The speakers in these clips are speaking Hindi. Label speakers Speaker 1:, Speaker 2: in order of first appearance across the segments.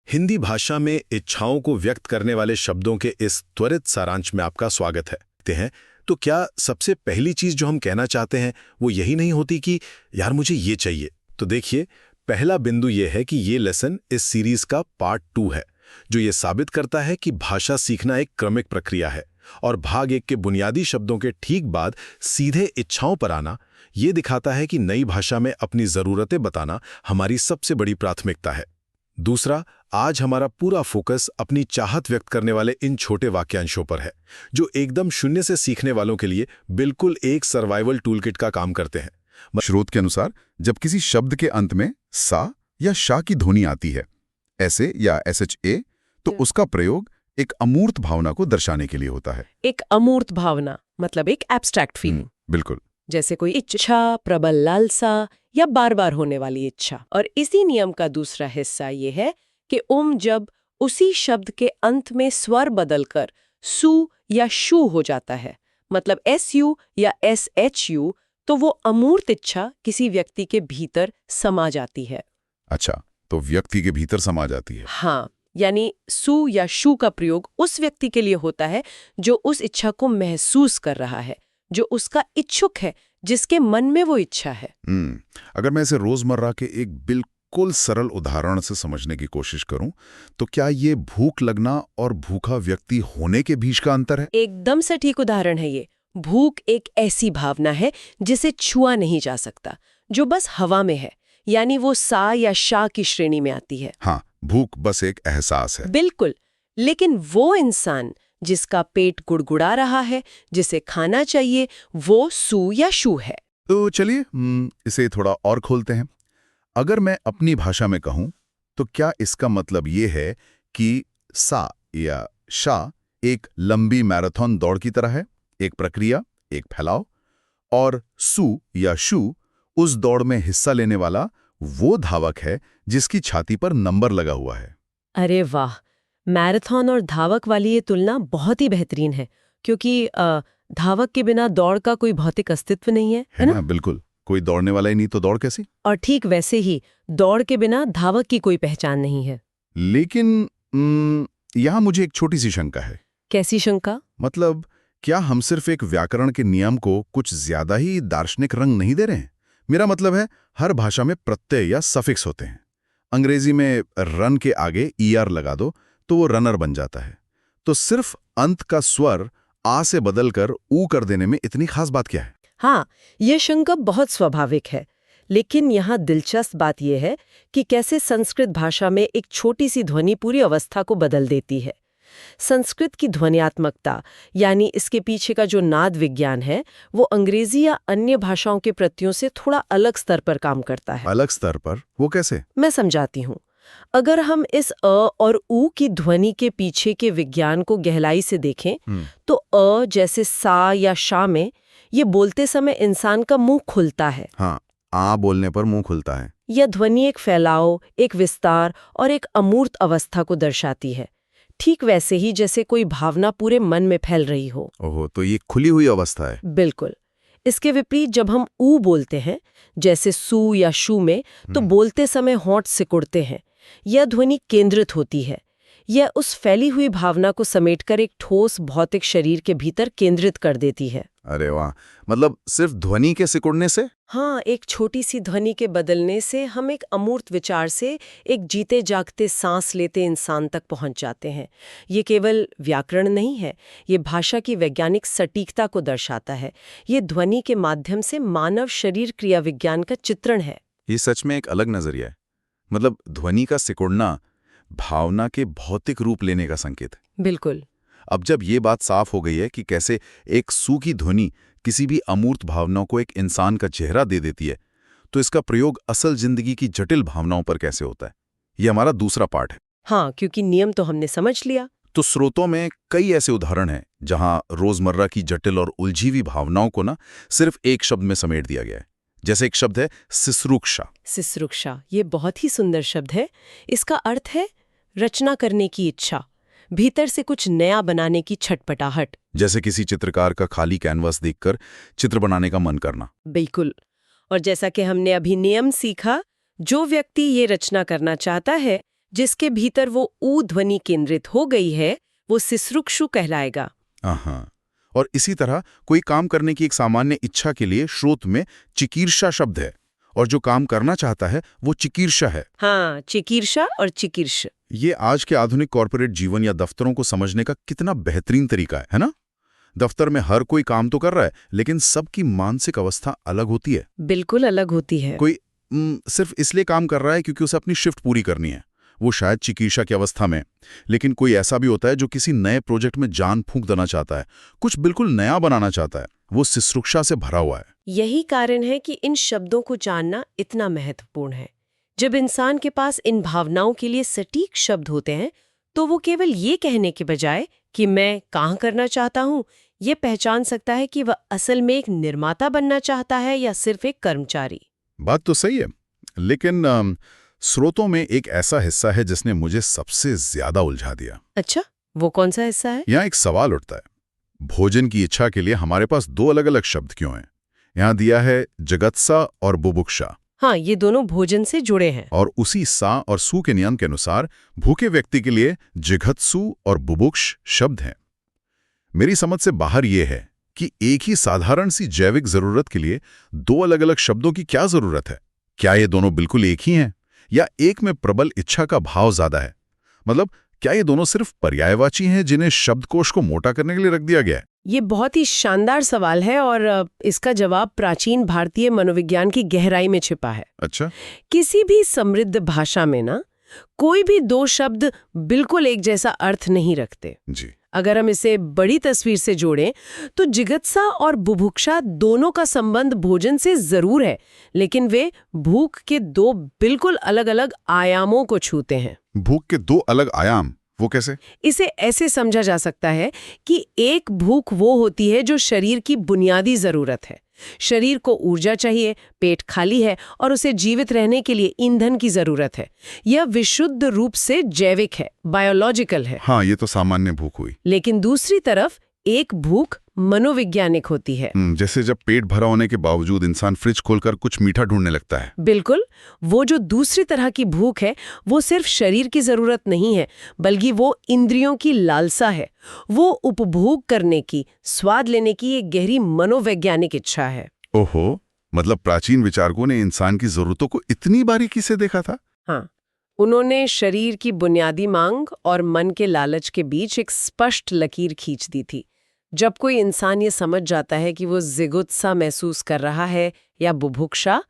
Speaker 1: हिंदी भाषा में इच्छाओं को व्यक्त करने वाले शब्दों के इस त्वरित सारांश में आपका स्वागत है। तो क्या सबसे पहली चीज जो हम कहना चाहते हैं वो यही नहीं होती कि यार मुझे ये चाहिए? तो देखिए, पहला बिंदु ये है कि ये लेसन इस सीरीज का पार्ट 2 है, जो ये साबित करता है कि भाषा सीखना एक क्रमिक प्रक्रिया है और भाग 1 के बुनियादी शब्दों के ठीक बाद सीधे इच्छाओं पर आना ये दिखाता है कि नई भाषा में अपनी जरूरतें बताना हमारी सबसे बड़ी प्राथमिकता है। दूसरा, आज हमारा पूरा फोकस अपनी चाहत व्यक्त करने वाले इन छोटे वाक्यांशों पर है, जो एकदम शून्य से सीखने वालों के लिए बिल्कुल एक सर्वाइवल टूलकिट का काम करते हैं।
Speaker 2: स्रोत के अनुसार जब किसी शब्द के अंत में सा या शा की ध्वनि आती है, ऐसे या SHA, तो उसका प्रयोग एक अमूर्त भावना को दर्शाने के लिए होता है।
Speaker 3: एक अमूर्त भावना मतलब एक एब्स्ट्रैक्ट फीलिंग,
Speaker 2: बिल्कुल।
Speaker 3: जैसे कोई इच्छा, प्रबल लालसा या बार बार होने वाली इच्छा। और इसी नियम का दूसरा हिस्सा ये है कि जब उसी शब्द के अंत में स्वर बदलकर सु या शु हो जाता है, मतलब SU या SHU, तो वो अमूर्त इच्छा किसी व्यक्ति के भीतर समा जाती है।
Speaker 2: अच्छा, तो व्यक्ति के भीतर समा जाती है।
Speaker 3: हाँ, यानी सु या शु का प्रयोग उस व्यक्ति के लिए होता है जो उस इच्छा को महसूस कर रहा है, जो उसका इच्छुक है, जिसके मन में वो इच्छा है।
Speaker 2: अगर मैं इसे रोजमर्रा के एक बिल्कुल सरल उदाहरण से समझने की कोशिश करूं, तो क्या ये भूख लगना और भूखा व्यक्ति होने के बीच का अंतर है?
Speaker 3: एकदम सटीक उदाहरण है ये। भूख एक ऐसी भावना है जिसे छुआ नहीं जा सकता, जो बस हवा में है, यानी वो सा या शा की श्रेणी में आती है।
Speaker 2: हाँ, भूख बस एक एहसास है।
Speaker 3: बिल्कुल। लेकिन वो इंसान जिसका पेट गुड़गुड़ा रहा है, जिसे खाना चाहिए, वो सु या शु है।
Speaker 2: तो चलिए इसे थोड़ा और खोलते हैं। अगर मैं अपनी भाषा में कहूं, तो क्या इसका मतलब ये है कि सा या शा एक लंबी मैराथन दौड़ की तरह है, एक प्रक्रिया, एक फैलाव, और सु या शु उस दौड़ में हिस्सा लेने वाला वो धावक है जिसकी छाती पर नंबर लगा हुआ है?
Speaker 3: अरे वाह, मैराथन और धावक वाली ये तुलना बहुत ही बेहतरीन है, क्योंकि धावक के बिना दौड़ का कोई भौतिक अस्तित्व नहीं है ना?
Speaker 2: बिल्कुल, कोई दौड़ने वाला ही नहीं तो दौड़ कैसी?
Speaker 3: और ठीक वैसे ही दौड़ के बिना धावक की कोई पहचान नहीं है।
Speaker 2: लेकिन यहाँ मुझे एक छोटी सी शंका है।
Speaker 3: कैसी शंका?
Speaker 2: मतलब, क्या हम सिर्फ एक व्याकरण के नियम को कुछ ज्यादा ही दार्शनिक रंग नहीं दे रहे हैं? मेरा मतलब है, हर भाषा में प्रत्यय या सफिक्स होते हैं। अंग्रेजी में रन के आगे ER लगा दो तो वो रनर बन जाता है। तो सिर्फ अंत का स्वर आ से बदलकर ऊ कर देने में इतनी खास बात क्या है?
Speaker 3: हाँ, ये शंका बहुत स्वाभाविक है, लेकिन यहाँ दिलचस्प बात यह है कि कैसे संस्कृत भाषा में एक छोटी सी ध्वनि पूरी अवस्था को बदल देती है। संस्कृत की ध्वन्यात्मकता, यानी इसके पीछे का जो नाद विज्ञान है, वो अंग्रेजी या अन्य भाषाओं के प्रतियों से थोड़ा अलग स्तर पर काम करता है।
Speaker 2: अलग स्तर पर? वो कैसे?
Speaker 3: मैं समझाती हूँ। अगर हम इस अ और ऊ की ध्वनि के पीछे के विज्ञान को गहराई से देखें, तो अ जैसे सा या शा में ये बोलते समय इंसान का मुंह खुलता है।
Speaker 2: हाँ, आ बोलने पर मुंह खुलता है।
Speaker 3: यह ध्वनि एक फैलाव, एक विस्तार और एक अमूर्त अवस्था को दर्शाती है, ठीक वैसे ही जैसे कोई भावना पूरे मन में फैल रही हो।
Speaker 2: ओहो, तो ये खुली हुई अवस्था है।
Speaker 3: बिल्कुल। इसके विपरीत जब हम ऊ बोलते हैं, जैसे सु या शु में, तो बोलते समय होंठ सिकुड़ते हैं। यह ध्वनि केंद्रित होती है। यह उस फैली हुई भावना को समेटकर एक ठोस भौतिक शरीर के भीतर केंद्रित कर देती है।
Speaker 2: अरे वाह, मतलब सिर्फ ध्वनि के सिकुड़ने से?
Speaker 3: हाँ, एक छोटी सी ध्वनि के बदलने से हम एक अमूर्त विचार से एक जीते जागते सांस लेते इंसान तक पहुंच जाते हैं। ये केवल व्याकरण नहीं है, ये भाषा की वैज्ञानिक सटीकता को दर्शाता है। ये ध्वनि के माध्यम से मानव शरीर क्रिया विज्ञान का चित्रण है।
Speaker 2: ये सच में एक अलग नजरिया है। मतलब ध्वनि का सिकुड़ना भावना के भौतिक रूप लेने का संकेत है।
Speaker 3: बिल्कुल।
Speaker 2: अब जब ये बात साफ हो गई है कि कैसे एक सु की ध्वनि किसी भी अमूर्त भावनाओं को एक इंसान का चेहरा दे देती है, तो इसका प्रयोग असल जिंदगी की जटिल भावनाओं पर कैसे होता है, ये हमारा दूसरा पार्ट है।
Speaker 3: हाँ, क्योंकि नियम तो हमने समझ लिया।
Speaker 2: तो स्रोतों में कई ऐसे उदाहरण हैं जहां रोजमर्रा की जटिल और उलझी हुई भावनाओं को सिर्फ एक शब्द में समेट दिया गया है। जैसे एक शब्द है सिसरुक्षा।
Speaker 3: सिसरुक्षा, ये बहुत ही सुंदर शब्द है। इसका अर्थ है रचना करने की इच्छा, भीतर से कुछ नया बनाने की छटपटाहट।
Speaker 2: जैसे किसी चित्रकार का खाली कैनवास देखकर चित्र बनाने का मन करना।
Speaker 3: बिल्कुल। और जैसा कि हमने अभी नियम सीखा, जो व्यक्ति ये रचना करना चाहता है, जिसके भीतर वो ऊ ध्वनि केंद्रित हो गई है, वो सिसृक्षु कहलाएगा।
Speaker 2: हाँ, और इसी तरह कोई काम करने की एक सामान्य इच्छा के लिए श्रोत में चिकीर्षा शब्द है, और जो काम करना चाहता है वो चिकीर्षा है।
Speaker 3: हाँ, चिकीर्षा और चिकीर्ष।
Speaker 2: ये आज के आधुनिक कॉर्पोरेट जीवन या दफ्तरों को समझने का कितना बेहतरीन तरीका है ना? दफ्तर में हर कोई काम तो कर रहा है, लेकिन सबकी मानसिक अवस्था अलग होती है।
Speaker 3: बिल्कुल अलग होती है।
Speaker 2: कोई सिर्फ इसलिए काम कर रहा है क्योंकि उसे अपनी शिफ्ट पूरी करनी है, वो शायद चिकीर्षा की अवस्था में। लेकिन कोई ऐसा भी होता है जो किसी नए प्रोजेक्ट में जान फूंक देना चाहता है, कुछ बिल्कुल नया बनाना चाहता है, वो सिसृक्षा से भरा हुआ है।
Speaker 3: यही कारण है कि इन शब्दों को जानना इतना महत्वपूर्ण है। जब इंसान के पास इन भावनाओं के लिए सटीक शब्द होते हैं, तो वो केवल ये कहने के बजाय कि मैं कहाँ करना चाहता हूँ, ये पहचान सकता है कि वह असल में एक निर्माता बनना चाहता है या सिर्फ एक कर्मचारी।
Speaker 2: बात तो सही है, लेकिन स्रोतों में एक ऐसा हिस्सा है जिसने मुझे सबसे ज्यादा उलझा दिया।
Speaker 3: अच्छा, वो कौन सा हिस्सा है?
Speaker 2: यहाँ एक सवाल उठता है, भोजन की इच्छा के लिए हमारे पास दो अलग अलग शब्द क्यों हैं? यहाँ दिया है जगत्सा और बुभुक्षा।
Speaker 3: हाँ, ये दोनों भोजन से जुड़े हैं।
Speaker 2: और उसी सा और सू के नियम के अनुसार भूखे व्यक्ति के लिए जिघत्सु और बुभुक्ष शब्द हैं। मेरी समझ से बाहर ये है कि एक ही साधारण सी जैविक जरूरत के लिए दो अलग अलग शब्दों की क्या जरूरत है? क्या ये दोनों बिल्कुल एक ही हैं, या एक में प्रबल इच्छा का भाव ज्यादा है? मतलब क्या ये दोनों सिर्फ पर्यायवाची हैं जिन्हें शब्दकोश को मोटा करने के लिए रख दिया गया है?
Speaker 3: ये बहुत ही शानदार सवाल है और इसका जवाब प्राचीन भारतीय मनोविज्ञान की गहराई में छिपा है।
Speaker 2: अच्छा,
Speaker 3: किसी भी समृद्ध भाषा में ना कोई भी दो शब्द बिल्कुल एक जैसा अर्थ नहीं रखते
Speaker 2: जी।
Speaker 3: अगर हम इसे बड़ी तस्वीर से जोड़ें तो जिगत्सा और बुभुक्षा दोनों का संबंध भोजन से जरूर है, लेकिन वे भूख के दो बिल्कुल अलग-अलग आयामों को छूते हैं।
Speaker 2: भूख के दो अलग आयाम, वो कैसे?
Speaker 3: इसे ऐसे समझा जा सकता है कि एक भूख वो होती है जो शरीर की बुनियादी जरूरत है। शरीर को ऊर्जा चाहिए, पेट खाली है और उसे जीवित रहने के लिए ईंधन की जरूरत है। यह विशुद्ध रूप से जैविक है, बायोलॉजिकल है।
Speaker 2: हाँ, ये तो सामान्य भूख हुई।
Speaker 3: लेकिन दूसरी तरफ एक भूख मनोवैज्ञानिक होती है।
Speaker 2: जैसे जब पेट भरा होने के बावजूद इंसान फ्रिज खोलकर कुछ मीठा ढूंढने लगता है।
Speaker 3: बिल्कुल, वो जो दूसरी तरह की भूख है वो सिर्फ शरीर की जरूरत नहीं है, बल्कि वो इंद्रियों की लालसा है। वो उपभोग करने की, स्वाद लेने की एक गहरी मनोवैज्ञानिक इच्छा है।
Speaker 2: ओहो, मतलब प्राचीन विचारकों ने इंसान की जरूरतों को इतनी बारीकी से देखा था?
Speaker 3: हाँ, उन्होंने शरीर की बुनियादी मांग और मन के लालच के बीच एक स्पष्ट लकीर खींच दी थी। जब कोई इंसान ये समझ जाता है कि वो जिगुत्सा महसूस कर रहा है या बुभुक्षा,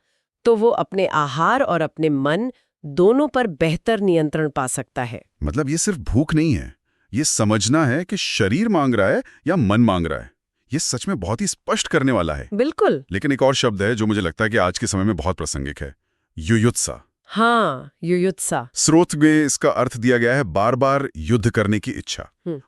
Speaker 3: तो वो अपने आहार और अपने मन दोनों पर बेहतर नियंत्रण पा सकता है।
Speaker 2: मतलब ये सिर्फ भूख नहीं है, ये समझना है कि शरीर मांग रहा है या मन मांग रहा है। ये सच में बहुत ही स्पष्ट करने वाला है।
Speaker 3: बिल्कुल।
Speaker 2: लेकिन एक और शब्द है जो मुझे लगता है कि आज के समय में बहुत प्रासंगिक है, युयुत्सा।
Speaker 3: हाँ, युयुत्सा।
Speaker 2: स्रोत में इसका अर्थ दिया गया है बार बार युद्ध करने की इच्छा,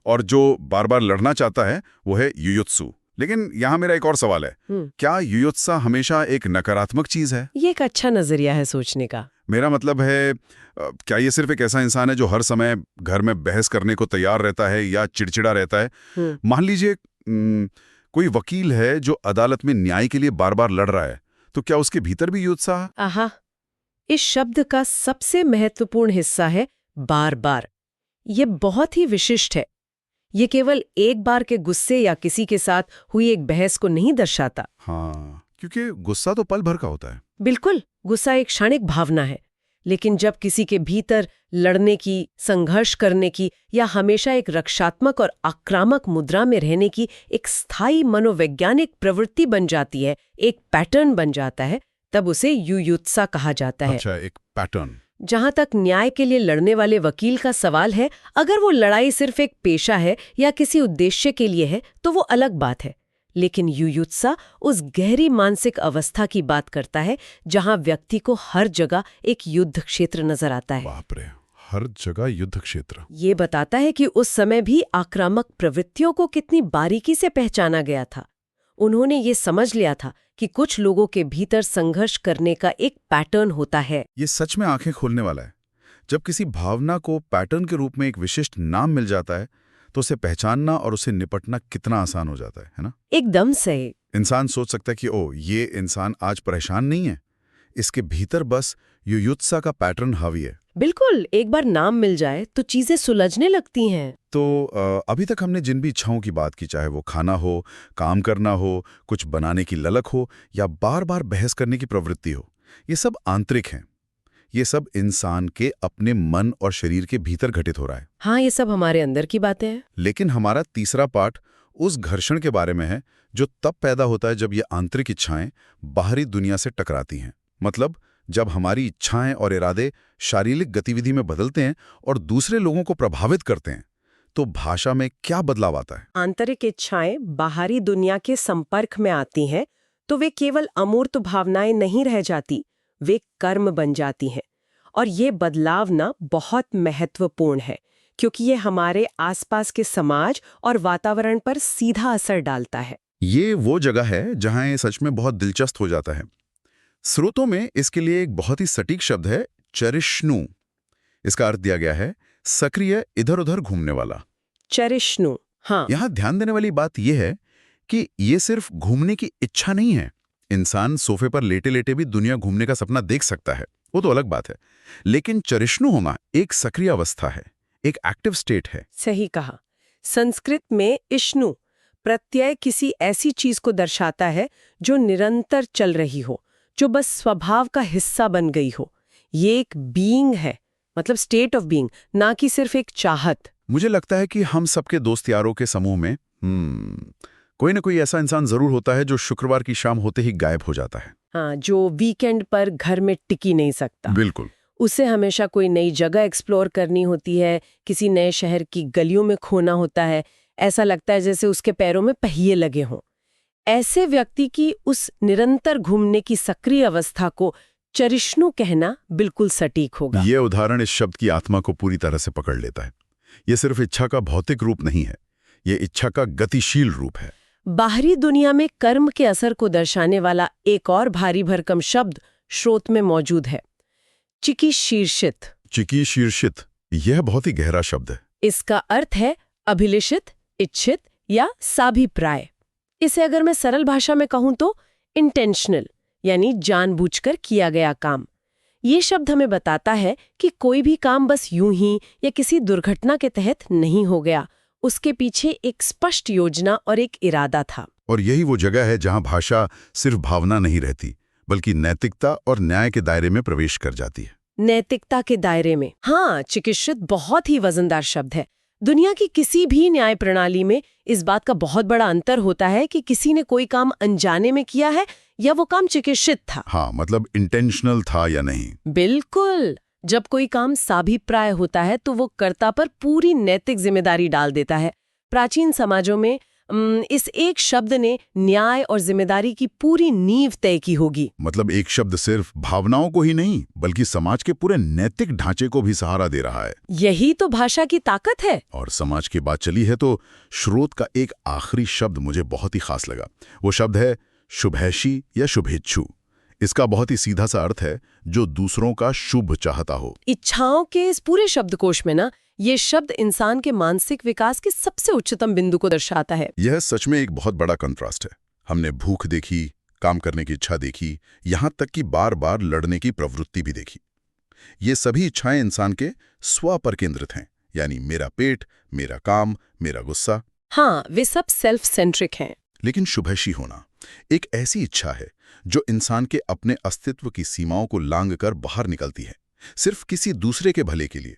Speaker 2: और जो बार बार लड़ना चाहता है वो है युयुत्सु। लेकिन यहाँ मेरा एक और सवाल है, क्या युयुत्सा हमेशा एक नकारात्मक चीज है?
Speaker 3: ये एक अच्छा नजरिया है सोचने का।
Speaker 2: मेरा मतलब है, क्या ये सिर्फ एक ऐसा इंसान है जो हर समय घर में बहस करने को तैयार रहता है या चिड़चिड़ा रहता है? मान लीजिए कोई वकील है जो अदालत में न्याय के लिए बार बार लड़ रहा है, तो क्या उसके भीतर भी युयुत्सा है?
Speaker 3: आहा, इस शब्द का सबसे महत्वपूर्ण हिस्सा है बार बार। ये बहुत ही विशिष्ट है। ये केवल एक बार के गुस्से या किसी के साथ हुई एक बहस को नहीं दर्शाता।
Speaker 2: हाँ, क्योंकि गुस्सा तो पल भर का होता है।
Speaker 3: बिल्कुल, गुस्सा एक क्षणिक भावना है, लेकिन जब किसी के भीतर लड़ने की, संघर्ष करने की या हमेशा एक रक्षात्मक और आक्रामक मुद्रा में रहने की एक स्थायी मनोवैज्ञानिक प्रवृत्ति बन जाती है, एक पैटर्न बन जाता है, तब उसे युयुत्सा कहा जाता है।
Speaker 2: अच्छा, एक पैटर्न।
Speaker 3: जहां तक न्याय के लिए लड़ने वाले वकील का सवाल है, अगर वो लड़ाई सिर्फ एक पेशा है या किसी उद्देश्य के लिए है तो वो अलग बात है। लेकिन युयुत्सा उस गहरी मानसिक अवस्था की बात करता है जहां व्यक्ति को हर जगह एक युद्ध क्षेत्र नजर आता है।
Speaker 2: बाप रे, हर जगह युद्ध क्षेत्र।
Speaker 3: ये बताता है कि उस समय भी आक्रामक प्रवृत्तियों को कितनी बारीकी से पहचाना गया था। उन्होंने ये समझ लिया था कि कुछ लोगों के भीतर संघर्ष करने का एक पैटर्न होता है।
Speaker 2: ये सच में आंखें खोलने वाला है। जब किसी भावना को पैटर्न के रूप में एक विशिष्ट नाम मिल जाता है तो उसे पहचानना और उसे निपटना कितना आसान हो जाता है ना?
Speaker 3: एकदम सही।
Speaker 2: इंसान सोच सकता है कि ओ, ये इंसान आज परेशान नहीं है, इसके भीतर बस युयुत्सा का पैटर्न हावी है।
Speaker 3: बिल्कुल, एक बार नाम मिल जाए तो चीजें सुलझने लगती हैं।
Speaker 2: तो अभी तक हमने जिन भी इच्छाओं की बात की, चाहे वो खाना हो, काम करना हो, कुछ बनाने की ललक हो या बार बार बहस करने की प्रवृत्ति हो, ये सब आंतरिक हैं। ये सब इंसान के अपने मन और शरीर के भीतर घटित हो रहा है।
Speaker 3: हाँ, ये सब हमारे अंदर की बातें हैं।
Speaker 2: लेकिन हमारा तीसरा पार्ट उस घर्षण के बारे में है जो तब पैदा होता है जब ये आंतरिक इच्छाएं बाहरी दुनिया से टकराती हैं। मतलब जब हमारी इच्छाएं और इरादे शारीरिक गतिविधि में बदलते हैं और दूसरे लोगों को प्रभावित करते हैं, तो भाषा में क्या बदलाव आता है?
Speaker 3: आंतरिक इच्छाएं बाहरी दुनिया के संपर्क में आती हैं तो वे केवल अमूर्त भावनाएं नहीं रह जाती, वे कर्म बन जाती हैं। और ये बदलाव ना बहुत महत्वपूर्ण है क्योंकि ये हमारे आसपास के समाज और वातावरण पर सीधा असर डालता है।
Speaker 2: ये वो जगह है जहां ये सच में बहुत दिलचस्प हो जाता है। स्रोतों में इसके लिए एक बहुत ही सटीक शब्द है, चरिष्णु। इसका अर्थ दिया गया है सक्रिय, इधर उधर घूमने वाला।
Speaker 3: चरिष्णु, हाँ।
Speaker 2: यहां ध्यान देने वाली बात यह है कि ये सिर्फ घूमने की इच्छा नहीं है। इंसान सोफे पर लेटे लेटे भी दुनिया घूमने का सपना देख सकता है, वो तो अलग बात है। लेकिन चरिष्णु होना एक सक्रिय अवस्था है, एक एक्टिव स्टेट है।
Speaker 3: सही कहा। संस्कृत में इष्णु प्रत्यय किसी ऐसी चीज को दर्शाता है जो निरंतर चल रही हो, जो बस स्वभाव का हिस्सा बन गई हो। ये एक बीइंग है, मतलब स्टेट ऑफ बीइंग, ना कि सिर्फ एक चाहत।
Speaker 2: मुझे लगता है कि हम सबके दोस्त यारों के समूह में कोई ना कोई ऐसा इंसान जरूर होता है जो शुक्रवार की शाम होते ही गायब हो जाता है।
Speaker 3: हाँ, जो वीकेंड पर घर में टिकी नहीं सकता।
Speaker 2: बिल्कुल।
Speaker 3: उसे हमेशा कोई नई जगह एक्सप्लोर करनी होती है, किसी नए शहर की गलियों में खोना होता है। ऐसा लगता है जैसे उसके पैरों में पहिए लगे हों। ऐसे व्यक्ति की उस निरंतर घूमने की सक्रिय अवस्था को चरिष्णु कहना बिल्कुल सटीक होगा।
Speaker 2: ये उदाहरण इस शब्द की आत्मा को पूरी तरह से पकड़ लेता है। ये सिर्फ इच्छा का भौतिक रूप नहीं है, ये इच्छा का गतिशील रूप है।
Speaker 3: बाहरी दुनिया में कर्म के असर को दर्शाने वाला एक और भारी भरकम शब्द स्रोत में मौजूद है, चिकीर्षित।
Speaker 2: चिकीर्षित, यह बहुत ही गहरा शब्द है।
Speaker 3: इसका अर्थ है अभिलषित, इच्छित या साभिप्राय। इसे अगर मैं सरल भाषा में कहूं तो इंटेंशनल, यानी जानबूझकर किया गया काम। ये शब्द हमें बताता है कि कोई भी काम बस यूं ही या किसी दुर्घटना के तहत नहीं हो गया, उसके पीछे एक स्पष्ट योजना और एक इरादा था।
Speaker 2: और यही वो जगह है जहां भाषा सिर्फ भावना नहीं रहती, बल्कि नैतिकता और न्याय के दायरे में प्रवेश कर जाती है।
Speaker 3: नैतिकता के दायरे में, हाँ, चिकित्सित बहुत ही वजनदार शब्द है। दुनिया की किसी भी न्याय प्रणाली में इस बात का बहुत बड़ा अंतर होता है कि किसी ने कोई काम अनजाने में किया है या वो काम चिकित्सित था।
Speaker 2: हाँ, मतलब इंटेंशनल था या नहीं।
Speaker 3: बिल्कुल। जब कोई काम साभिप्राय होता है तो वो कर्ता पर पूरी नैतिक जिम्मेदारी डाल देता है। प्राचीन समाजों में इस एक शब्द ने न्याय और जिम्मेदारी की पूरी नींव तय की होगी।
Speaker 2: मतलब एक शब्द सिर्फ भावनाओं को ही नहीं, बल्कि समाज के पूरे नैतिक ढांचे को भी सहारा दे रहा है।
Speaker 3: यही तो भाषा की ताकत है।
Speaker 2: और समाज की बात चली है तो स्रोत का एक आखिरी शब्द मुझे बहुत ही खास लगा। वो शब्द है शुभैषी या शुभेच्छु। इसका बहुत ही सीधा सा अर्थ है जो दूसरों का शुभ चाहता हो।
Speaker 3: इच्छाओं के इस पूरे शब्दकोश में ना, ये शब्द इंसान के मानसिक विकास के सबसे उच्चतम बिंदु को दर्शाता है।
Speaker 2: यह सच में एक बहुत बड़ा कंट्रास्ट है। हमने भूख देखी, काम करने की इच्छा देखी, यहाँ तक कि बार बार लड़ने की प्रवृत्ति भी देखी। ये सभी इच्छाएं इंसान के स्व पर केंद्रित हैं, यानी मेरा पेट, मेरा काम, मेरा गुस्सा।
Speaker 3: हाँ, वे सब सेल्फ सेंट्रिक हैं।
Speaker 2: लेकिन शुभैषी होना एक ऐसी इच्छा है जो इंसान के अपने अस्तित्व की सीमाओं को लांघ कर बाहर निकलती है, सिर्फ किसी दूसरे के भले के लिए।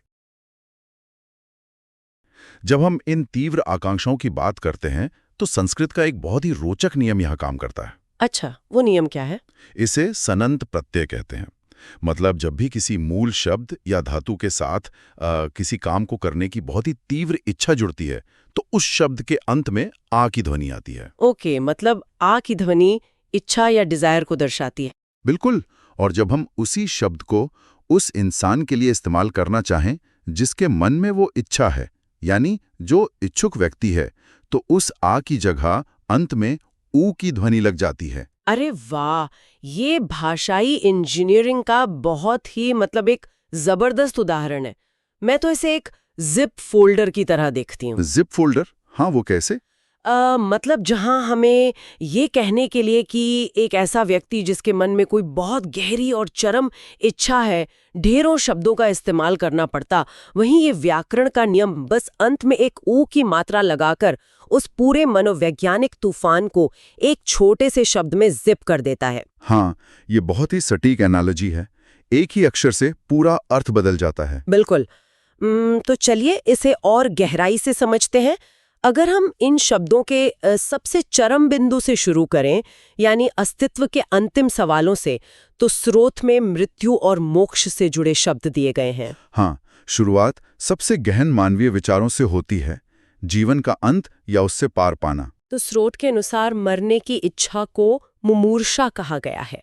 Speaker 2: जब हम इन तीव्र आकांक्षाओं की बात करते हैं तो संस्कृत का एक बहुत ही रोचक नियम यहां काम करता है।
Speaker 3: अच्छा, वो नियम क्या है?
Speaker 2: इसे सनंत प्रत्यय कहते हैं। मतलब जब भी किसी मूल शब्द या धातु के साथ किसी काम को करने की बहुत ही तीव्र इच्छा जुड़ती है तो उस शब्द के अंत में आ की ध्वनि आती है।
Speaker 3: ओके, मतलब आ की ध्वनि इच्छा या डिजायर को दर्शाती है।
Speaker 2: बिल्कुल। और जब हम उसी शब्द को उस इंसान के लिए इस्तेमाल करना चाहें जिसके मन में वो इच्छा है, यानी जो इच्छुक व्यक्ति है, तो उस आ की जगह अंत में ऊ की ध्वनि लग जाती है।
Speaker 3: अरे वाह, ये भाषाई इंजीनियरिंग का बहुत ही मतलब एक जबरदस्त उदाहरण है। मैं तो इसे एक जिप फोल्डर की तरह देखती हूँ।
Speaker 2: Zip folder? हाँ, वो कैसे?
Speaker 3: मतलब जहां हमें ये कहने के लिए कि एक ऐसा व्यक्ति जिसके मन में कोई बहुत गहरी और चरम इच्छा है, ढेरों शब्दों का इस्तेमाल करना पड़ता, वहीं ये व्याकरण का नियम बस अंत में एक ऊ की मात्रा लगाकर उस पूरे मनोवैज्ञानिक तूफान को एक छोटे से शब्द में जिप कर देता है।
Speaker 2: हाँ, ये बहुत ही सटीक एनालॉजी है। एक ही अक्षर से पूरा अर्थ बदल जाता है।
Speaker 3: बिल्कुल। तो चलिए इसे और गहराई से समझते हैं। अगर हम इन शब्दों के सबसे चरम बिंदु से शुरू करें, यानी अस्तित्व के अंतिम सवालों से, तो स्रोत में मृत्यु और मोक्ष से जुड़े शब्द दिए गए हैं।
Speaker 2: हाँ, शुरुआत सबसे गहन मानवीय विचारों से होती है, जीवन का अंत या उससे पार पाना।
Speaker 3: तो स्रोत के अनुसार मरने की इच्छा को मुमूर्षा कहा गया है,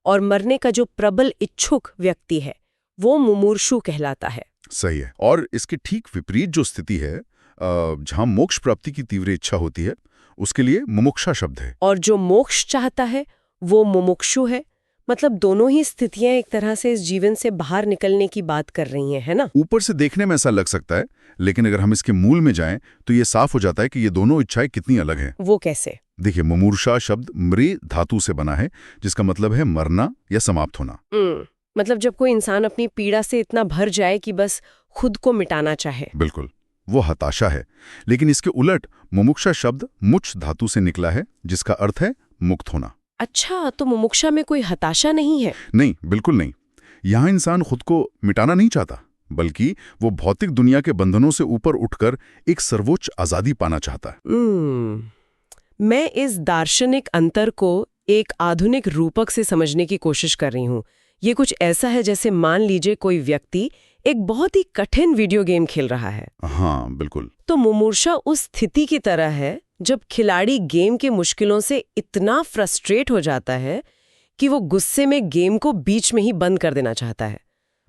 Speaker 3: और मरने का जो प्रबल इच्छुक व्यक्ति है वो मुमूर्षु कहलाता है।
Speaker 2: सही है। और इसके ठीक विपरीत जो स्थिति है, जहां मोक्ष प्राप्ति की तीव्र इच्छा होती है, उसके लिए मुमुक्षा शब्द है।
Speaker 3: और जो मोक्ष चाहता है वो मुमुक्षु है। मतलब दोनों ही स्थितियां एक तरह से इस जीवन से बाहर निकलने की बात कर रही हैं, है ना?
Speaker 2: ऊपर से देखने में ऐसा लग सकता है, लेकिन अगर हम इसके मूल में जाएं तो ये साफ हो जाता है कि ये दोनों इच्छाएं कितनी अलग हैं।
Speaker 3: वो कैसे?
Speaker 2: देखिए, मुमूर्षा शब्द मृ धातु से बना है, जिसका मतलब है मरना या समाप्त होना।
Speaker 3: मतलब जब कोई इंसान अपनी पीड़ा से इतना भर जाए कि बस खुद को मिटाना चाहे।
Speaker 2: बिल्कुल, वो हताशा है। लेकिन इसके उलट मुमुक्षा शब्द मुच धातु से निकला है, जिसका अर्थ है मुक्त होना।
Speaker 3: अच्छा, तो मुमुक्षा में कोई हताशा नहीं है?
Speaker 2: नहीं, बिल्कुल नहीं। यहाँ इंसान खुद को मिटाना नहीं चाहता, बल्कि वो भौतिक दुनिया के बंधनों से ऊपर उठकर एक सर्वोच्च आजादी पाना चाहता है।
Speaker 3: मैं इस दार्शनिक अंतर को एक आधुनिक रूपक से समझने की कोशिश कर रही हूँ। ये कुछ ऐसा है जैसे मान लीजिए कोई व्यक्ति एक बहुत ही कठिन वीडियो गेम खेल रहा है।
Speaker 2: हाँ, बिल्कुल।
Speaker 3: तो मुमूर्षा उस स्थिति की तरह है जब खिलाड़ी गेम के मुश्किलों से इतना फ्रस्ट्रेट हो जाता है कि वो गुस्से में गेम को बीच में ही बंद कर देना चाहता है।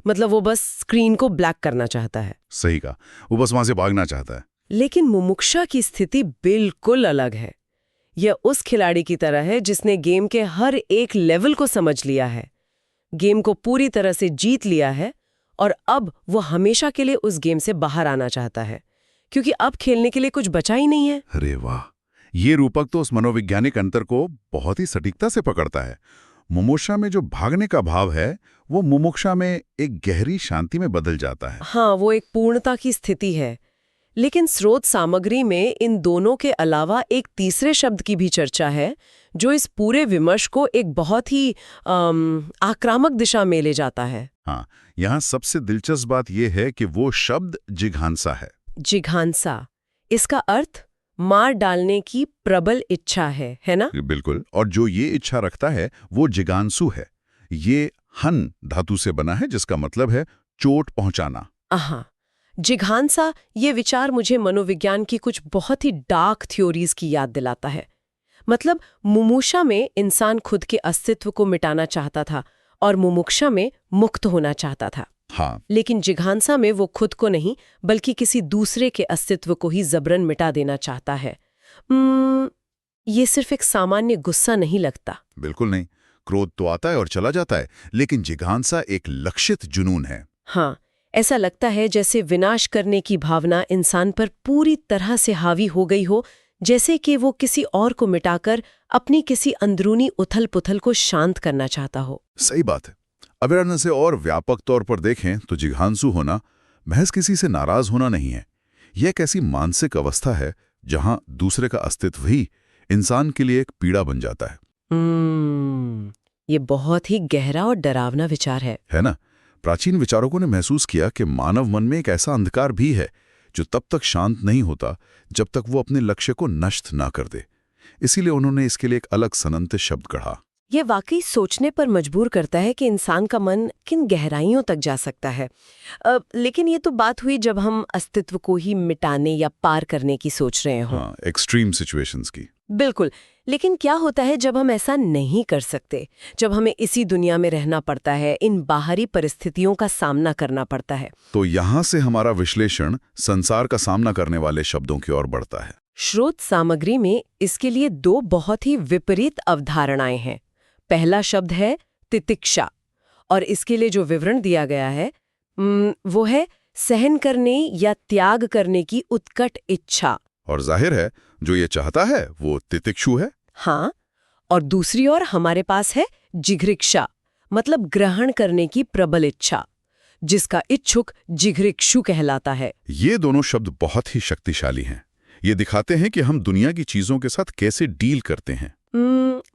Speaker 3: मतलब वो बस स्क्रीन को ब्लैक करना चाहता है।
Speaker 2: सही कहा, वो बस वहां से भागना चाहता है।
Speaker 3: लेकिन मुमुक्षा की स्थिति बिल्कुल अलग है। यह उस खिलाड़ी की तरह है जिसने गेम के हर एक लेवल को समझ लिया है, गेम को पूरी तरह से जीत लिया है, और अब वो हमेशा के लिए उस गेम से बाहर आना चाहता है, क्योंकि अब खेलने के लिए कुछ बचा ही नहीं है।
Speaker 2: अरे वाह, ये रूपक तो उस मनोवैज्ञानिक अंतर को बहुत ही सटीकता से पकड़ता है। मुमुक्षा में जो भागने का भाव है, वो मुमुक्षा में एक गहरी शांति में बदल जाता है।
Speaker 3: हाँ, वो एक पूर्णता की स्थिति है। लेकिन स्रोत सामग्री में इन दोनों के अलावा एक तीसरे शब्द की भी चर्चा है, जो इस पूरे विमर्श को एक बहुत ही आक्रामक दिशा में ले जाता है।
Speaker 2: हाँ, यहाँ सबसे दिलचस्प बात यह है कि वो शब्द जिघांसा है।
Speaker 3: जिघांसा, इसका अर्थ मार डालने की प्रबल इच्छा है ना?
Speaker 2: बिल्कुल। और जो ये इच्छा रखता है वो जिगांसु है। ये हन धातु से बना है, जिसका मतलब है चोट पहुंचाना।
Speaker 3: जिघांसा, ये विचार मुझे मनोविज्ञान की कुछ बहुत ही डार्क थ्योरीज की याद दिलाता है। मतलब मुमुक्षा में इंसान खुद के अस्तित्व को मिटाना चाहता था और मुमुक्षा में मुक्त होना चाहता था।
Speaker 2: हाँ।
Speaker 3: लेकिन जिघांसा में वो खुद को नहीं, बल्कि किसी दूसरे के अस्तित्व को ही जबरन मिटा देना चाहता है। ये सिर्फ एक सामान्य गुस्सा नहीं लगता।
Speaker 2: बिल्कुल नहीं। क्रोध तो आता है और चला जाता है, लेकिन जिघांसा एक लक्षित जुनून है।
Speaker 3: हाँ, ऐसा लगता है जैसे विनाश करने की भावना इंसान पर पूरी तरह से हावी हो गई हो, जैसे कि वो किसी और को मिटाकर अपनी किसी अंदरूनी उथल-पुथल को शांत करना चाहता हो।
Speaker 2: सही बात है। अगर इसे और व्यापक तौर पर देखें तो जिघांसु होना महज किसी से नाराज होना नहीं है। यह एक ऐसी मानसिक अवस्था है जहां दूसरे का अस्तित्व ही इंसान के लिए एक पीड़ा बन जाता है।
Speaker 3: ये बहुत ही गहरा और डरावना विचार है
Speaker 2: ना? प्राचीन विचारकों ने महसूस किया कि मानव मन में एक ऐसा अंधकार भी है जो तब तक शांत नहीं होता जब तक वो अपने लक्ष्य को नष्ट ना कर दे। इसीलिए उन्होंने इसके लिए एक अलग सनंत शब्द गढ़ा।
Speaker 3: ये वाकई सोचने पर मजबूर करता है कि इंसान का मन किन गहराइयों तक जा सकता है। लेकिन ये तो बात हुई जब हम अस्तित्व को ही मिटाने या पार करने की सोच रहे हों।
Speaker 2: हाँ, एक्सट्रीम सिचुएशंस की।
Speaker 3: बिल्कुल। लेकिन क्या होता है जब हम ऐसा नहीं कर सकते, जब हमें इसी दुनिया में रहना पड़ता है, इन बाहरी परिस्थितियों का सामना करना पड़ता है? तो
Speaker 2: यहाँ से हमारा विश्लेषण संसार का सामना करने वाले शब्दों की ओर बढ़ता है।
Speaker 3: स्रोत सामग्री में इसके लिए दो बहुत ही विपरीत अवधारणाएं हैं। पहला शब्द है तितिक्षा, और इसके लिए जो विवरण दिया गया है वो है सहन करने या त्याग करने की उत्कट इच्छा।
Speaker 2: और जाहिर है जो ये चाहता है वो तितिक्षु है।
Speaker 3: हाँ, और दूसरी ओर हमारे पास है जिघृक्षा, मतलब ग्रहण करने की प्रबल इच्छा, जिसका इच्छुक जिघृक्षु कहलाता है।
Speaker 2: ये दोनों शब्द बहुत ही शक्तिशाली हैं। ये दिखाते हैं कि हम दुनिया की चीजों के साथ कैसे डील करते हैं।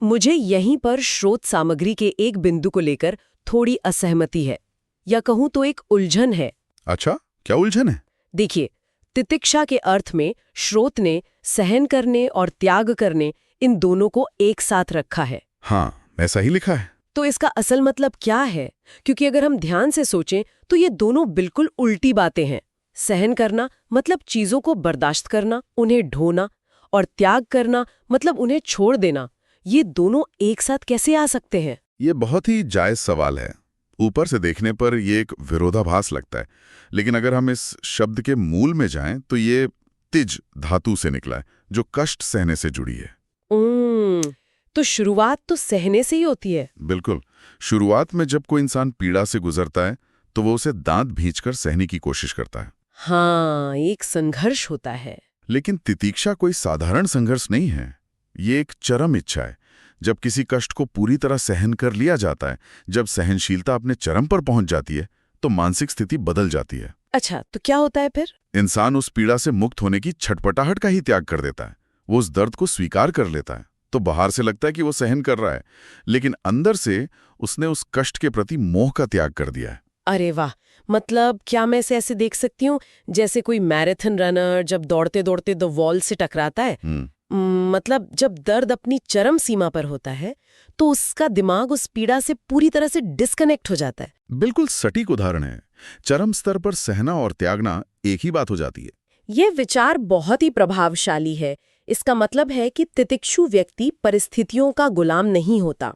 Speaker 3: मुझे यहीं पर स्रोत सामग्री के एक बिंदु को लेकर थोड़ी असहमति है, या कहूं तो एक उलझन है।
Speaker 2: अच्छा, क्या उलझन है?
Speaker 3: देखिए, तितिक्षा के अर्थ में स्रोत ने सहन करने और त्याग करने इन दोनों को एक साथ रखा है।
Speaker 2: हाँ, ऐसा ही लिखा है।
Speaker 3: तो इसका असल मतलब क्या है? क्योंकि अगर हम ध्यान से सोचें तो ये दोनों बिल्कुल उल्टी बातें हैं। सहन करना मतलब चीजों को बर्दाश्त करना, उन्हें ढोना, और त्याग करना मतलब उन्हें छोड़ देना। ये दोनों एक साथ कैसे आ सकते हैं?
Speaker 2: ये बहुत ही जायज सवाल है। ऊपर से देखने पर ये एक विरोधाभास लगता है, लेकिन अगर हम इस शब्द के मूल में जाएं तो ये तिज धातु से निकला है, जो कष्ट सहने से जुड़ी है।
Speaker 3: तो शुरुआत तो सहने से ही होती है।
Speaker 2: बिल्कुल। शुरुआत में जब कोई इंसान पीड़ा से गुजरता है तो वो उसे दांत भींचकर सहने की कोशिश करता है।
Speaker 3: हाँ, एक संघर्ष होता है।
Speaker 2: लेकिन तितिक्षा कोई साधारण संघर्ष नहीं है। ये एक चरम इच्छा है। जब किसी कष्ट को पूरी तरह सहन कर लिया जाता है, जब सहनशीलता अपने चरम पर पहुंच जाती है, तो मानसिक स्थिति बदल जाती है।
Speaker 3: अच्छा, तो क्या होता है फिर?
Speaker 2: इंसान उस पीड़ा से मुक्त होने की छटपटाहट का ही त्याग कर देता है। वो उस दर्द को स्वीकार कर लेता है। तो बाहर से लगता है कि वो सहन कर रहा है, लेकिन अंदर से उसने उस कष्ट के प्रति मोह का त्याग कर दिया है।
Speaker 3: अरे वाह! मतलब क्या मैं इसे ऐसे देख सकती हूँ जैसे कोई मैराथन रनर जब दौड़ते दौड़ते द वॉल से टकराता है? मतलब जब दर्द अपनी चरम सीमा पर होता है तो उसका दिमाग उस पीड़ा से पूरी तरह से डिस्कनेक्ट हो जाता है।
Speaker 2: बिल्कुल सटीक उदाहरण है। चरम स्तर पर सहना और त्यागना एक ही बात हो जाती है।
Speaker 3: ये विचार बहुत ही प्रभावशाली है। इसका मतलब है कि तितिक्षु व्यक्ति परिस्थितियों का गुलाम नहीं होता,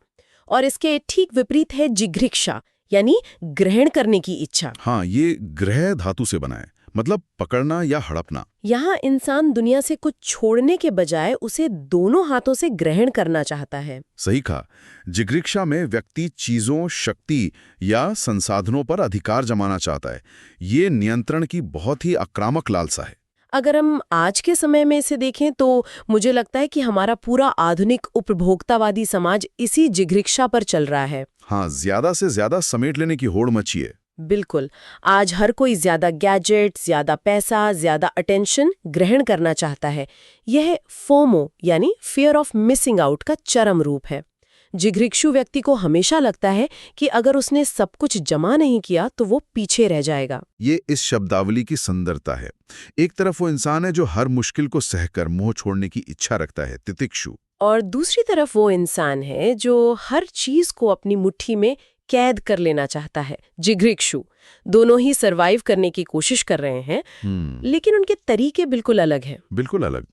Speaker 3: और इसके ठीक विपरीत है जिघृक्षा, यानी ग्रहण करने की इच्छा।
Speaker 2: हाँ, ये ग्रह धातु से बना है, मतलब पकड़ना या हड़पना।
Speaker 3: यहाँ इंसान दुनिया से कुछ छोड़ने के बजाय उसे दोनों हाथों से ग्रहण करना चाहता है।
Speaker 2: सही कहा। जिघृक्षा में व्यक्ति चीजों, शक्ति या संसाधनों पर अधिकार जमाना चाहता है। ये नियंत्रण की बहुत ही आक्रामक लालसा है।
Speaker 3: अगर हम आज के समय में इसे देखें तो मुझे लगता है कि हमारा पूरा आधुनिक उपभोक्तावादी समाज इसी जिघृक्षा पर चल रहा है।
Speaker 2: हाँ, ज्यादा से ज्यादा समेट लेने की होड़ मची है।
Speaker 3: बिल्कुल। आज हर कोई ज्यादा गैजेट, ज्यादा पैसा, ज्यादा अटेंशन ग्रहण करना चाहता है। यह फोमो यानी फियर ऑफ मिसिंग आउट का चरम रूप है। जिघृक्षु व्यक्ति को हमेशा लगता है कि अगर उसने सब कुछ जमा नहीं किया तो वो पीछे रह जाएगा।
Speaker 2: ये इस शब्दावली की सुंदरता है। एक तरफ वो इंसान है जो हर मुश्किल को सहकर मोह छोड़ने की इच्छा रखता है, तितिक्षु,
Speaker 3: और दूसरी तरफ वो इंसान है जो हर चीज को अपनी मुट्ठी में कैद कर लेना चाहता है, जिघृक्षु। दोनों ही सरवाइव करने की कोशिश कर रहे हैं, लेकिन उनके तरीके बिल्कुल अलग हैं।
Speaker 2: बिल्कुल अलग।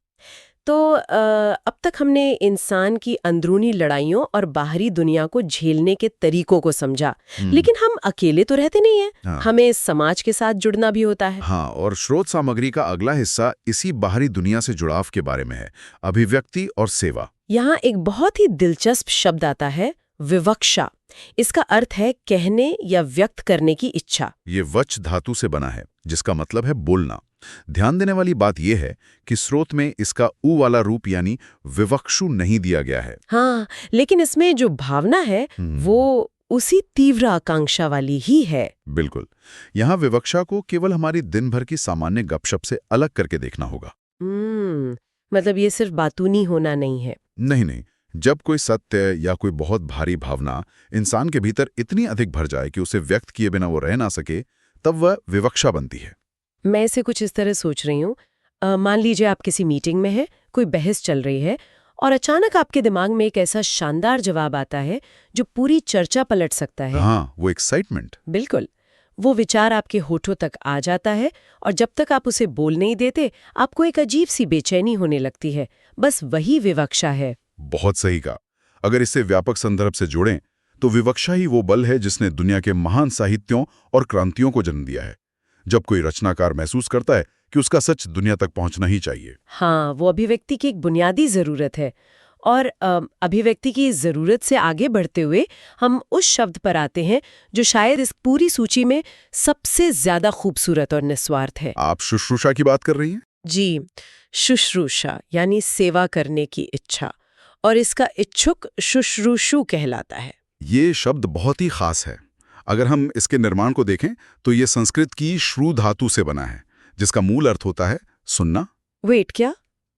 Speaker 3: तो अब तक हमने इंसान की अंदरूनी लड़ाइयों और बाहरी दुनिया को झेलने के तरीकों को समझा, लेकिन हम अकेले तो रहते नहीं हैं।
Speaker 2: हाँ।
Speaker 3: हमें समाज के साथ जुड़ना भी होता है।
Speaker 2: हाँ, और स्रोत सामग्री का अगला हिस्सा इसी बाहरी दुनिया से जुड़ाव के बारे में है, अभिव्यक्ति और सेवा।
Speaker 3: यहाँ एक बहुत ही दिलचस्प शब्द आता है, विवक्षा। इसका अर्थ है कहने या व्यक्त करने की इच्छा।
Speaker 2: ये वच धातु से बना है, जिसका मतलब है बोलना। ध्यान देने वाली बात यह है कि स्रोत में इसका ऊ वाला रूप यानी विवक्षु नहीं दिया गया है।
Speaker 3: हाँ, लेकिन इसमें जो भावना है वो उसी तीव्र आकांक्षा वाली ही है।
Speaker 2: बिल्कुल। यहाँ विवक्षा को केवल हमारी दिन भर की सामान्य गपशप से अलग करके देखना होगा।
Speaker 3: मतलब ये सिर्फ बातूनी होना नहीं है।
Speaker 2: नहीं, जब कोई सत्य या कोई बहुत भारी भावना इंसान के भीतर इतनी अधिक भर जाए कि उसे व्यक्त किए बिना वो रह ना सके, तब वह विवक्षा बनती है।
Speaker 3: मैं इसे कुछ इस तरह सोच रही हूँ। मान लीजिए आप किसी मीटिंग में हैं, कोई बहस चल रही है, और अचानक आपके दिमाग में एक ऐसा शानदार जवाब आता है जो पूरी चर्चा पलट सकता है।
Speaker 2: हाँ, वो एक्साइटमेंट।
Speaker 3: बिल्कुल। वो विचार आपके होठों तक आ जाता है, और जब तक आप उसे बोल नहीं देते, आपको एक अजीब सी बेचैनी होने लगती है। बस वही विवक्षा है।
Speaker 2: बहुत सही कहा। अगर इसे व्यापक संदर्भ से जोड़ें तो विवक्षा ही वो बल है जिसने दुनिया के महान साहित्यों और क्रांतियों को जन्म दिया है। जब कोई रचनाकार महसूस करता है कि उसका सच दुनिया तक पहुंचना ही चाहिए।
Speaker 3: हाँ, वो अभिव्यक्ति की एक बुनियादी जरूरत है। और अभिव्यक्ति की जरूरत से आगे बढ़ते हुए हम उस शब्द पर आते हैं जो शायद इस पूरी सूची में सबसे ज्यादा खूबसूरत और निस्वार्थ है।
Speaker 2: आप शुश्रूषा की बात कर रही हैं?
Speaker 3: जी, शुश्रूषा यानी सेवा करने की इच्छा, और इसका इच्छुक शुश्रूषु कहलाता है।
Speaker 2: ये शब्द बहुत ही खास है। अगर हम इसके निर्माण को देखें तो ये संस्कृत की श्रु धातु से बना है, जिसका मूल अर्थ होता है सुनना।
Speaker 3: वेट, क्या?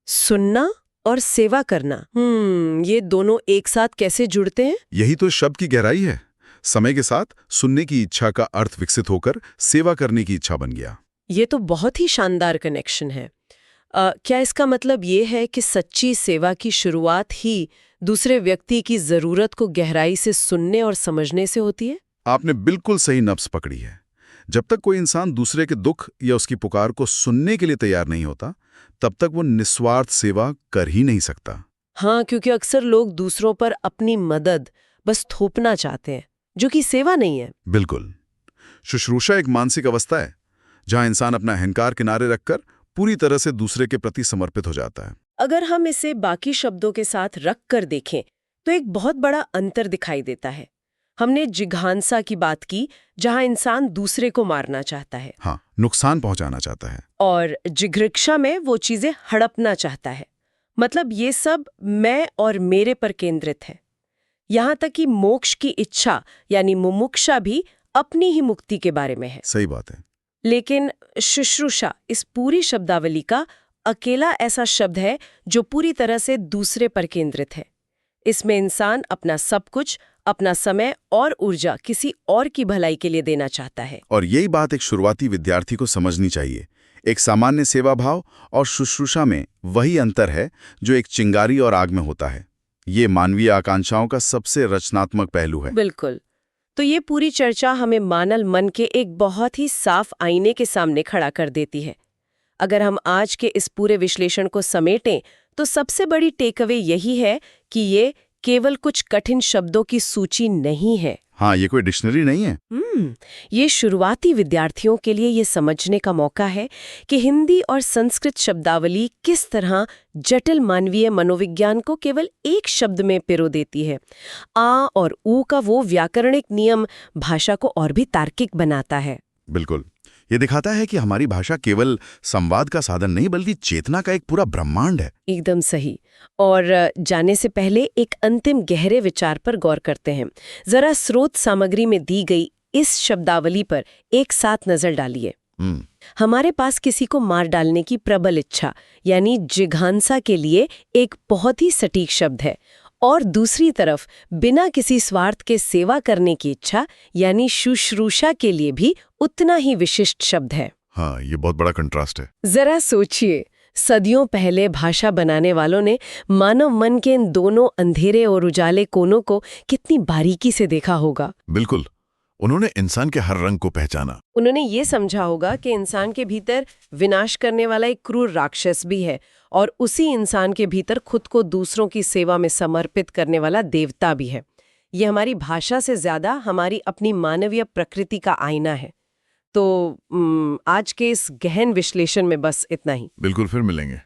Speaker 3: सुनना और सेवा करना, ये दोनों एक साथ कैसे जुड़ते हैं?
Speaker 2: यही तो शब्द की गहराई है। समय के साथ सुनने की इच्छा का अर्थ विकसित होकर सेवा करने की इच्छा बन गया।
Speaker 3: ये तो बहुत ही शानदार कनेक्शन है। क्या इसका मतलब ये है कि सच्ची सेवा की शुरुआत ही दूसरे व्यक्ति की जरूरत को गहराई से सुनने और समझने से होती है?
Speaker 2: आपने बिल्कुल सही नब्ज पकड़ी है। जब तक कोई इंसान दूसरे के दुख या उसकी पुकार को सुनने के लिए तैयार नहीं होता, तब तक वो निस्वार्थ सेवा कर ही नहीं सकता।
Speaker 3: हाँ, क्योंकि अक्सर लोग दूसरों पर अपनी मदद बस थोपना चाहते हैं, जो कि सेवा नहीं है।
Speaker 2: बिल्कुल। शुश्रूषा एक मानसिक अवस्था है जहां इंसान अपना अहंकार किनारे रखकर पूरी तरह से दूसरे के प्रति समर्पित हो जाता है।
Speaker 3: अगर हम इसे बाकी शब्दों के साथ रख कर देखें तो एक बहुत बड़ा अंतर दिखाई देता है। हमने जिघांसा की बात की, जहां इंसान दूसरे को मारना चाहता है।
Speaker 2: हाँ, नुकसान पहुंचाना चाहता है।
Speaker 3: और जिघृक्षा में वो चीजें हड़पना चाहता है। मतलब ये सब मैं और मेरे पर केंद्रित है। यहाँ तक कि मोक्ष की इच्छा यानी मुमुक्षा भी अपनी ही मुक्ति के बारे में है।
Speaker 2: सही बात है।
Speaker 3: लेकिन शुश्रूषा इस पूरी शब्दावली का अकेला ऐसा शब्द है जो पूरी तरह से दूसरे पर केंद्रित है। इसमें इंसान अपना सब कुछ, अपना समय और ऊर्जा किसी और की भलाई के लिए देना चाहता है।
Speaker 2: और यही बात एक शुरुआती विद्यार्थी को समझनी चाहिए। एक सामान्य सेवा भाव और शुश्रूषा में वही अंतर है जो एक चिंगारी और आग में होता है। ये मानवीय आकांक्षाओं का सबसे रचनात्मक पहलू है।
Speaker 3: बिल्कुल। तो ये पूरी चर्चा हमें मानव मन के एक बहुत ही साफ आईने के सामने खड़ा कर देती है। अगर हम आज के इस पूरे विश्लेषण को समेटें तो सबसे बड़ी टेकअवे यही है कि ये केवल कुछ कठिन शब्दों की सूची नहीं है।
Speaker 2: हाँ, ये कोई डिक्शनरी नहीं है।
Speaker 3: ये शुरुआती विद्यार्थियों के लिए ये समझने का मौका है कि हिंदी और संस्कृत शब्दावली किस तरह जटिल मानवीय मनोविज्ञान को केवल एक शब्द में पिरो देती है। आ और ऊ का वो व्याकरणिक नियम भाषा को और भी तार्किक बनाता है।
Speaker 2: बिल्कुल। ये दिखाता है कि हमारी भाषा केवल संवाद का साधन नहीं बल्कि चेतना का एक पूरा ब्रह्मांड है।
Speaker 3: एकदम सही। और जाने से पहले एक अंतिम गहरे विचार पर गौर करते हैं। जरा स्रोत सामग्री में दी गई इस शब्दावली पर एक साथ नजर डालिए। हमारे पास किसी को मार डालने की प्रबल इच्छा यानी जिघांसा के लिए एक बहुत ही सटीक शब्द है, और दूसरी तरफ बिना किसी स्वार्थ के सेवा करने की इच्छा यानी शुश्रूषा के लिए भी उतना ही विशिष्ट शब्द है।
Speaker 2: हाँ, ये बहुत बड़ा कंट्रास्ट है।
Speaker 3: जरा सोचिए, सदियों पहले भाषा बनाने वालों ने मानव मन के इन दोनों अंधेरे और उजाले कोनों को कितनी बारीकी से देखा होगा।
Speaker 2: बिल्कुल। उन्होंने इंसान के हर रंग को पहचाना।
Speaker 3: उन्होंने ये समझा होगा कि इंसान के भीतर विनाश करने वाला एक क्रूर राक्षस भी है, और उसी इंसान के भीतर खुद को दूसरों की सेवा में समर्पित करने वाला देवता भी है। ये हमारी भाषा से ज्यादा हमारी अपनी मानवीय प्रकृति का आईना है। तो आज के इस गहन विश्लेषण में बस इतना ही।
Speaker 2: बिल्कुल, फिर मिलेंगे।